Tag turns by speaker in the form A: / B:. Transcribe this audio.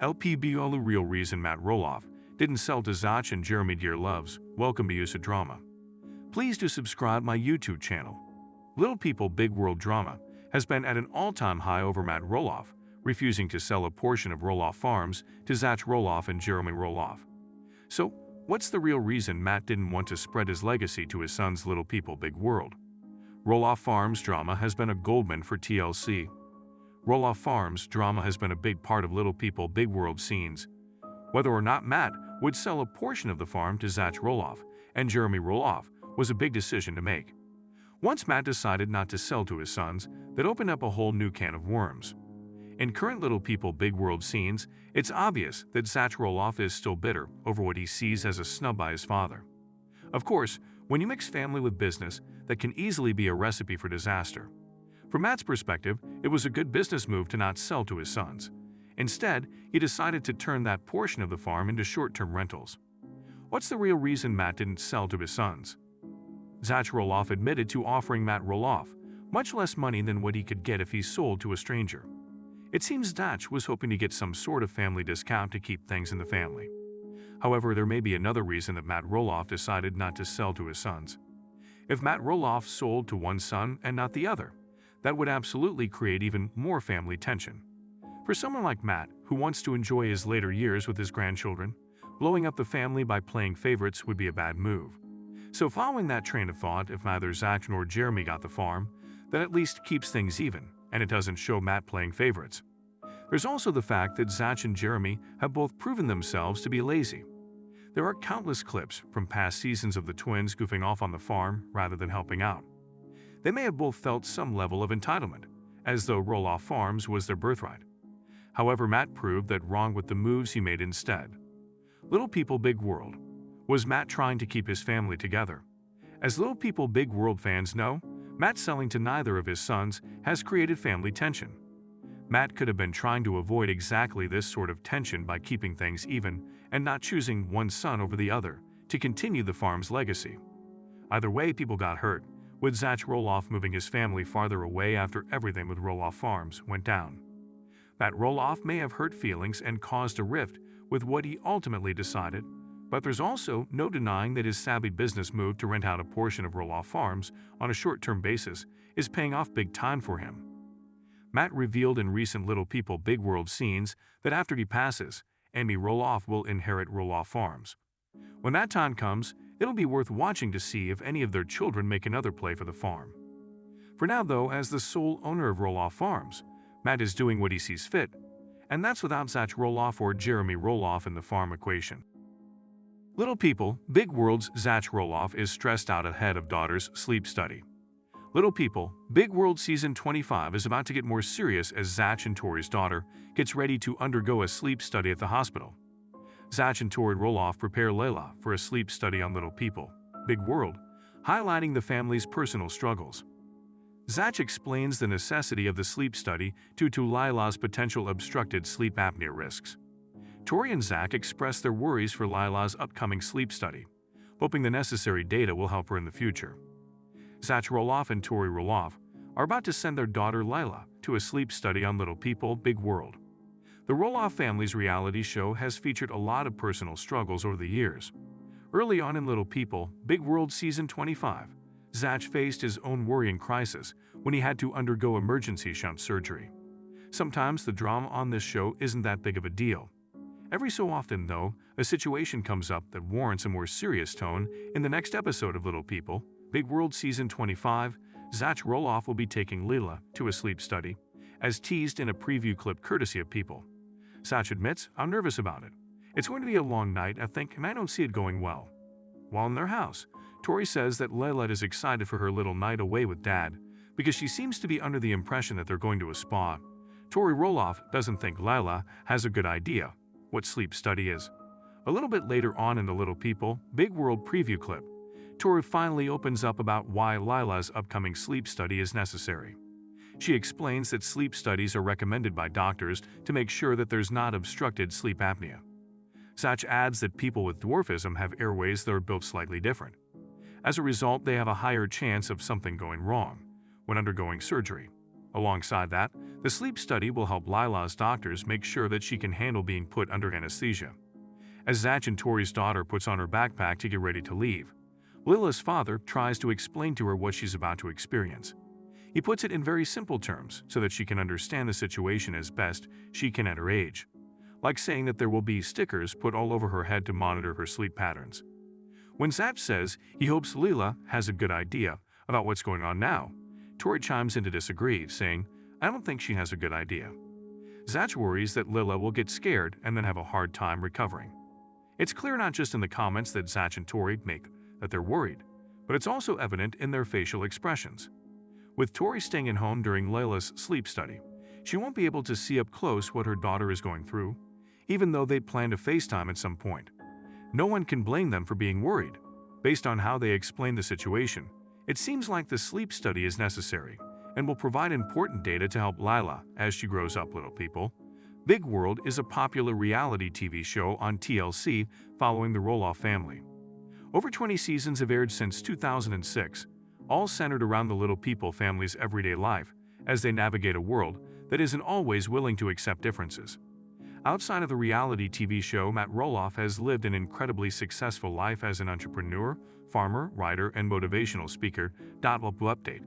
A: LPBW real reason Matt Roloff didn't sell to Zach and Jeremy Dear Loves. Welcome to USA Drama. Please do subscribe my YouTube channel. Little People Big World Drama has been at an all-time high over Matt Roloff, refusing to sell a portion of Roloff Farms to Zach Roloff and Jeremy Roloff. So, what's the real reason Matt didn't want to spread his legacy to his son's Little People Big World? Roloff Farms drama has been a goldmine for TLC. Roloff Farms drama has been a big part of Little People Big World scenes. Whether or not Matt would sell a portion of the farm to Zach Roloff and Jeremy Roloff was a big decision to make. Once Matt decided not to sell to his sons, that opened up a whole new can of worms. In current Little People Big World scenes, it's obvious that Zach Roloff is still bitter over what he sees as a snub by his father. Of course, when you mix family with business, that can easily be a recipe for disaster. From Matt's perspective, it was a good business move to not sell to his sons. Instead, he decided to turn that portion of the farm into short-term rentals. What's the real reason Matt didn't sell to his sons? Zach Roloff admitted to offering Matt Roloff much less money than what he could get if he sold to a stranger. It seems Zach was hoping to get some sort of family discount to keep things in the family. However, there may be another reason that Matt Roloff decided not to sell to his sons. If Matt Roloff sold to one son and not the other, that would absolutely create even more family tension. For someone like Matt, who wants to enjoy his later years with his grandchildren, blowing up the family by playing favorites would be a bad move. So following that train of thought, if neither Zach nor Jeremy got the farm, that at least keeps things even, and it doesn't show Matt playing favorites. There's also the fact that Zach and Jeremy have both proven themselves to be lazy. There are countless clips from past seasons of the twins goofing off on the farm rather than helping out. They may have both felt some level of entitlement, as though Roloff Farms was their birthright. However, Matt proved that wrong with the moves he made instead. Little People Big World. Was Matt trying to keep his family together? As Little People Big World fans know, Matt selling to neither of his sons has created family tension. Matt could have been trying to avoid exactly this sort of tension by keeping things even and not choosing one son over the other to continue the farm's legacy. Either way, people got hurt, with Zach Roloff moving his family farther away after everything with Roloff Farms went down. Matt Roloff may have hurt feelings and caused a rift with what he ultimately decided, but there's also no denying that his savvy business move to rent out a portion of Roloff Farms on a short-term basis is paying off big time for him. Matt revealed in recent Little People Big World scenes that after he passes, Amy Roloff will inherit Roloff Farms. When that time comes, it'll be worth watching to see if any of their children make another play for the farm. For now, though, as the sole owner of Roloff Farms, Matt is doing what he sees fit, and that's without Zach Roloff or Jeremy Roloff in the farm equation. Little People Big World's Zach Roloff is stressed out ahead of daughter's sleep study. Little People Big World Season 25 is about to get more serious as Zach and Tori's daughter gets ready to undergo a sleep study at the hospital. Zach and Tori Roloff prepare Layla for a sleep study on Little People Big World, highlighting the family's personal struggles. Zach explains the necessity of the sleep study due to Layla's potential obstructed sleep apnea risks. Tori and Zach express their worries for Layla's upcoming sleep study, hoping the necessary data will help her in the future. Zach Roloff and Tori Roloff are about to send their daughter Layla to a sleep study on Little People Big World. The Roloff family's reality show has featured a lot of personal struggles over the years. Early on in Little People Big World Season 25, Zach faced his own worrying crisis when he had to undergo emergency shunt surgery. Sometimes the drama on this show isn't that big of a deal. Every so often, though, a situation comes up that warrants a more serious tone. In the next episode of Little People Big World Season 25, Zach Roloff will be taking Layla to a sleep study, as teased in a preview clip courtesy of People. Zach admits, "I'm nervous about it. It's going to be a long night, I think, and I don't see it going well." While in their house, Tori says that Layla is excited for her little night away with Dad, because she seems to be under the impression that they're going to a spa. Tori Roloff doesn't think Layla has a good idea what sleep study is. A little bit later on in the Little People Big World preview clip, Tori finally opens up about why Layla's upcoming sleep study is necessary. She explains that sleep studies are recommended by doctors to make sure that there's not obstructed sleep apnea. Zach adds that people with dwarfism have airways that are built slightly different. As a result, they have a higher chance of something going wrong when undergoing surgery. Alongside that, the sleep study will help Lila's doctors make sure that she can handle being put under anesthesia. As Zach and Tori's daughter puts on her backpack to get ready to leave, Lila's father tries to explain to her what she's about to experience. He puts it in very simple terms so that she can understand the situation as best she can at her age, like saying that there will be stickers put all over her head to monitor her sleep patterns. When Zach says he hopes Lila has a good idea about what's going on now, Tori chimes in to disagree, saying, "I don't think she has a good idea." Zach worries that Lila will get scared and then have a hard time recovering. It's clear not just in the comments that Zach and Tori make that they're worried, but it's also evident in their facial expressions. With Tori staying at home during Layla's sleep study, she won't be able to see up close what her daughter is going through, even though they plan to FaceTime at some point. No one can blame them for being worried. Based on how they explain the situation, it seems like the sleep study is necessary and will provide important data to help Lila as she grows up, little people. Big World is a popular reality TV show on TLC following the Roloff family. Over 20 seasons have aired since 2006, all centered around the little people family's everyday life as they navigate a world that isn't always willing to accept differences. Outside of the reality TV show, Matt Roloff has lived an incredibly successful life as an entrepreneur, farmer, writer, and motivational speaker. LPBW update.